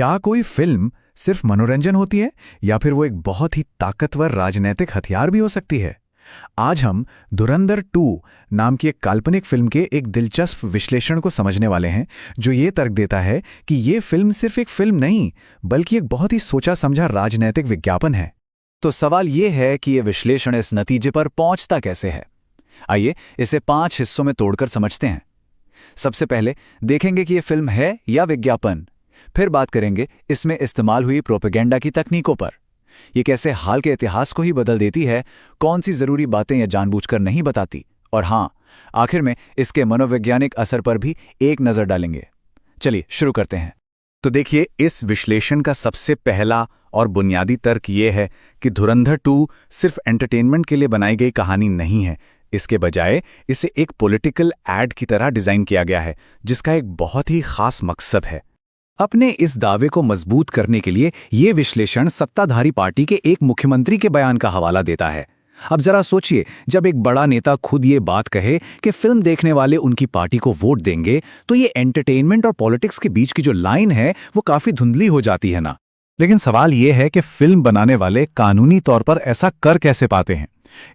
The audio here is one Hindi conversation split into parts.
क्या कोई फिल्म सिर्फ मनोरंजन होती है या फिर वो एक बहुत ही ताकतवर राजनीतिक हथियार भी हो सकती है? आज हम धुरंधर 2 नाम की एक काल्पनिक फिल्म के एक दिलचस्प विश्लेषण को समझने वाले हैं, जो ये तर्क देता है कि ये फिल्म सिर्फ एक फिल्म नहीं बल्कि एक बहुत ही सोचा समझा राजनीतिक विज्ञापन है। तो सवाल ये है कि ये विश्लेषण इस नतीजे पर पहुंचता कैसे है। आइए इसे 5 हिस्सों में तोड़कर समझते हैं। सबसे पहले देखेंगे कि ये फिल्म है या विज्ञापन। फिर बात करेंगे इसमें इस्तेमाल हुई प्रोपेगेंडा की तकनीकों पर। ये कैसे हाल के इतिहास को ही बदल देती है, कौन सी जरूरी बातें यह जानबूझकर नहीं बताती, और हाँ, आखिर में इसके मनोवैज्ञानिक असर पर भी एक नजर डालेंगे। चलिए शुरू करते हैं। तो देखिए, इस विश्लेषण का सबसे पहला और बुनियादी तर्क ये है कि धुरंधर 2 सिर्फ एंटरटेनमेंट के लिए बनाई गई कहानी नहीं है। इसके बजाय इसे एक पॉलिटिकल एड की तरह डिजाइन किया गया है, जिसका एक बहुत ही खास मकसद है। अपने इस दावे को मजबूत करने के लिए ये विश्लेषण सत्ताधारी पार्टी के एक मुख्यमंत्री के बयान का हवाला देता है। अब जरा सोचिए, जब एक बड़ा नेता खुद ये बात कहे कि फिल्म देखने वाले उनकी पार्टी को वोट देंगे, तो ये एंटरटेनमेंट और पॉलिटिक्स के बीच की जो लाइन है वो काफी धुंधली हो जाती है ना। लेकिन सवाल ये है कि फिल्म बनाने वाले कानूनी तौर पर ऐसा कर कैसे पाते हैं।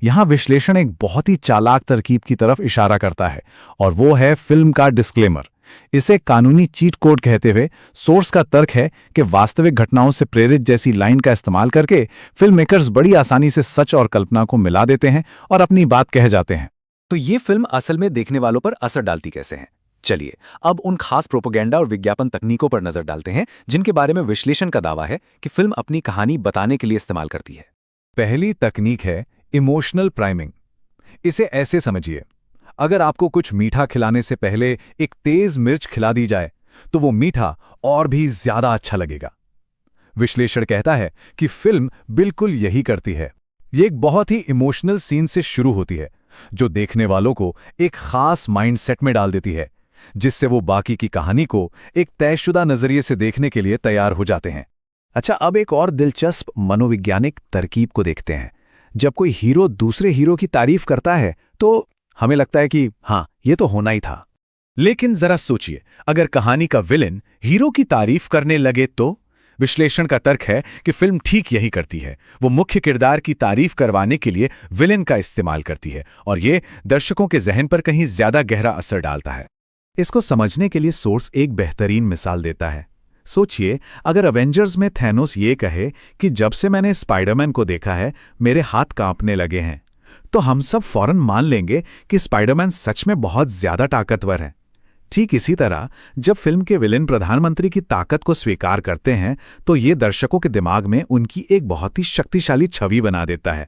यहाँ विश्लेषण एक बहुत ही चालाक तरकीब की तरफ इशारा करता है, और वो है फिल्म का डिस्क्लेमर। इसे कानूनी चीट कोड कहते हुए सोर्स का तर्क है कि वास्तविक घटनाओं से प्रेरित जैसी लाइन का इस्तेमाल करके फिल्म मेकर्स बड़ी आसानी से सच और कल्पना को मिला देते हैं और अपनी बात कह जाते हैं। तो ये फिल्म असल में देखने वालों पर असर डालती कैसे है? चलिए अब उन खास प्रोपेगेंडा और विज्ञापन तकनीकों पर नजर डालते हैं जिनके बारे में विश्लेषण का दावा है कि फिल्म अपनी कहानी बताने के लिए इस्तेमाल करती है। पहली तकनीक है इमोशनल प्राइमिंग। इसे ऐसे समझिए, अगर आपको कुछ मीठा खिलाने से पहले एक तेज मिर्च खिला दी जाए तो वो मीठा और भी ज्यादा अच्छा लगेगा। विश्लेषण कहता है कि फिल्म बिल्कुल यही करती है। ये एक बहुत ही इमोशनल सीन से शुरू होती है, जो देखने वालों को एक खास माइंडसेट में डाल देती है, जिससे वो बाकी की कहानी को एक तयशुदा नजरिए से देखने के लिए तैयार हो जाते हैं। अच्छा, अब एक और दिलचस्प मनोवैज्ञानिक तरकीब को देखते हैं। जब कोई हीरो दूसरे हीरो की तारीफ करता है तो हमें लगता है कि हाँ, ये तो होना ही था। लेकिन जरा सोचिए, अगर कहानी का विलेन हीरो की तारीफ करने लगे तो? विश्लेषण का तर्क है कि फिल्म ठीक यही करती है। वो मुख्य किरदार की तारीफ करवाने के लिए विलेन का इस्तेमाल करती है, और ये दर्शकों के जहन पर कहीं ज्यादा गहरा असर डालता है। इसको समझने के लिए सोर्स एक बेहतरीन मिसाल देता है। सोचिए, अगर अवेंजर्स में थैनोस ये कहे कि जब से मैंने स्पाइडरमैन को देखा है मेरे हाथ कांपने लगे हैं, तो हम सब फौरन मान लेंगे कि स्पाइडरमैन सच में बहुत ज्यादा ताकतवर है। ठीक इसी तरह जब फिल्म के विलेन प्रधानमंत्री की ताकत को स्वीकार करते हैं तो ये दर्शकों के दिमाग में उनकी एक बहुत ही शक्तिशाली छवि बना देता है।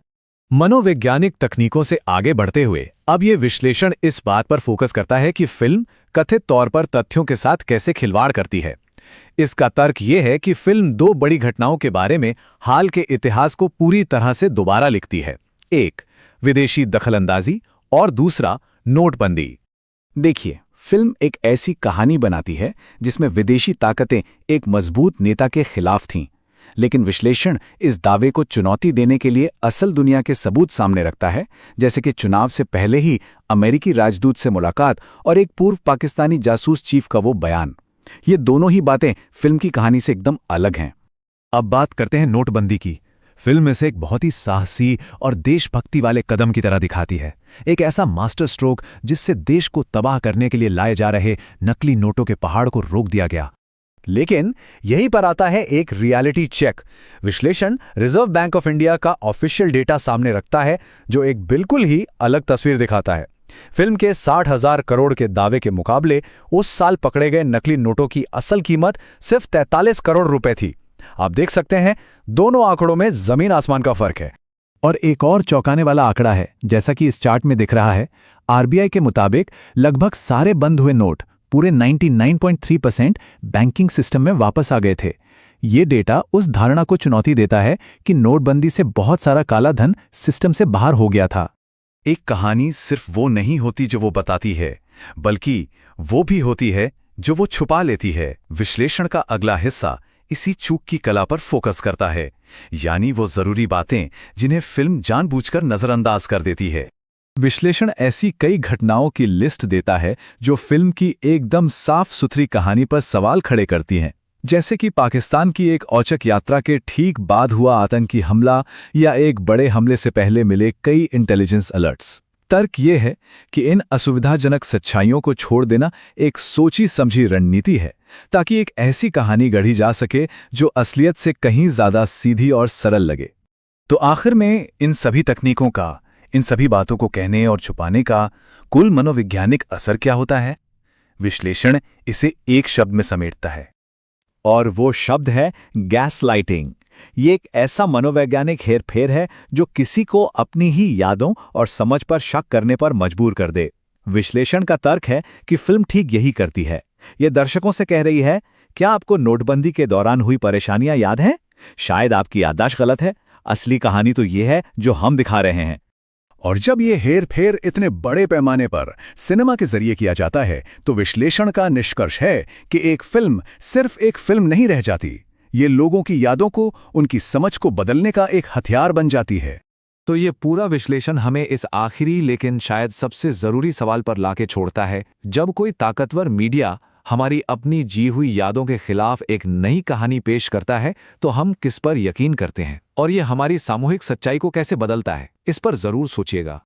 मनोवैज्ञानिक तकनीकों से आगे बढ़ते हुए अब ये विश्लेषण इस बात पर फोकस करता है कि फिल्म कथित तौर पर तथ्यों के साथ कैसे खिलवाड़ करती है। इसका तर्क यह है कि फिल्म 2 बड़ी घटनाओं के बारे में हाल के इतिहास को पूरी तरह से दोबारा लिखती है। एक, विदेशी दखलंदाजी, और दूसरा, नोटबंदी। देखिए, फिल्म एक ऐसी कहानी बनाती है जिसमें विदेशी ताकतें एक मजबूत नेता के खिलाफ थीं, लेकिन विश्लेषण इस दावे को चुनौती देने के लिए असल दुनिया के सबूत सामने रखता है, जैसे कि चुनाव से पहले ही अमेरिकी राजदूत से मुलाकात और एक पूर्व पाकिस्तानी जासूस चीफ का वो बयान। ये दोनों ही बातें फिल्म की कहानी से एकदम अलग हैं। अब बात करते हैं नोटबंदी की। फिल्म इसे एक बहुत ही साहसी और देशभक्ति वाले कदम की तरह दिखाती है, एक ऐसा मास्टर स्ट्रोक जिससे देश को तबाह करने के लिए लाए जा रहे नकली नोटों के पहाड़ को रोक दिया गया। लेकिन यहीं पर आता है एक रियलिटी चेक। विश्लेषण रिजर्व बैंक ऑफ इंडिया का ऑफिशियल डेटा सामने रखता है, जो एक बिल्कुल ही अलग तस्वीर दिखाता है। फिल्म के 60,000 करोड़ के दावे के मुकाबले उस साल पकड़े गए नकली नोटों की असल कीमत सिर्फ 43 करोड़ रुपए थी। आप देख सकते हैं, दोनों आंकड़ों में जमीन आसमान का फर्क है। और एक और चौंकाने वाला आंकड़ा है, जैसा कि इस चार्ट में दिख रहा है। आरबीआई के मुताबिक लगभग सारे बंद हुए नोट, पूरे 99.3% बैंकिंग सिस्टम में वापस आ गए थे। ये डेटा उस धारणा को चुनौती देता है कि नोटबंदी से बहुत सारा काला धन सिस्टम से बाहर हो गया था। एक कहानी सिर्फ वो नहीं होती जो वो बताती है, बल्कि वो भी होती है जो वो छुपा लेती है। विश्लेषण का अगला हिस्सा इसी चूक की कला पर फोकस करता है, यानी वो जरूरी बातें जिन्हें फिल्म जानबूझकर नजरअंदाज कर देती है। विश्लेषण ऐसी कई घटनाओं की लिस्ट देता है जो फिल्म की एकदम साफ सुथरी कहानी पर सवाल खड़े करती हैं। जैसे कि पाकिस्तान की एक औचक यात्रा के ठीक बाद हुआ आतंकी हमला या एक बड़े हमले से पहले मिले कई इंटेलिजेंस अलर्ट्स। तर्क ये है कि इन असुविधाजनक सच्चाइयों को छोड़ देना एक सोची समझी रणनीति है, ताकि एक ऐसी कहानी गढ़ी जा सके जो असलियत से कहीं ज्यादा सीधी और सरल लगे। तो आखिर में इन सभी तकनीकों का, इन सभी बातों को कहने और छुपाने का कुल मनोवैज्ञानिक असर क्या होता है? विश्लेषण इसे एक शब्द में समेटता है, और वो शब्द है गैसलाइटिंग। ये एक ऐसा मनोवैज्ञानिक हेरफेर है जो किसी को अपनी ही यादों और समझ पर शक करने पर मजबूर कर दे। विश्लेषण का तर्क है कि फिल्म ठीक यही करती है। ये दर्शकों से कह रही है, क्या आपको नोटबंदी के दौरान हुई परेशानियां याद हैं? शायद आपकी याददाश्त गलत है, असली कहानी तो ये है जो हम दिखा रहे हैं। और जब ये हेर-फेर इतने बड़े पैमाने पर सिनेमा के जरिए किया जाता है, तो विश्लेषण का निष्कर्ष है कि एक फिल्म सिर्फ एक फिल्म नहीं रह जाती। ये लोगों की यादों को, उनकी समझ को बदलने का एक हथियार बन जाती है। तो ये पूरा विश्लेषण हमें इस आखिरी लेकिन शायद सबसे जरूरी सवाल पर लाके छोड़ता है। जब कोई ताकतवर मीडिया हमारी अपनी जी हुई यादों के खिलाफ एक नई कहानी पेश करता है, तो हम किस पर यकीन करते हैं और ये हमारी सामूहिक सच्चाई को कैसे बदलता है? इस पर जरूर सोचिएगा।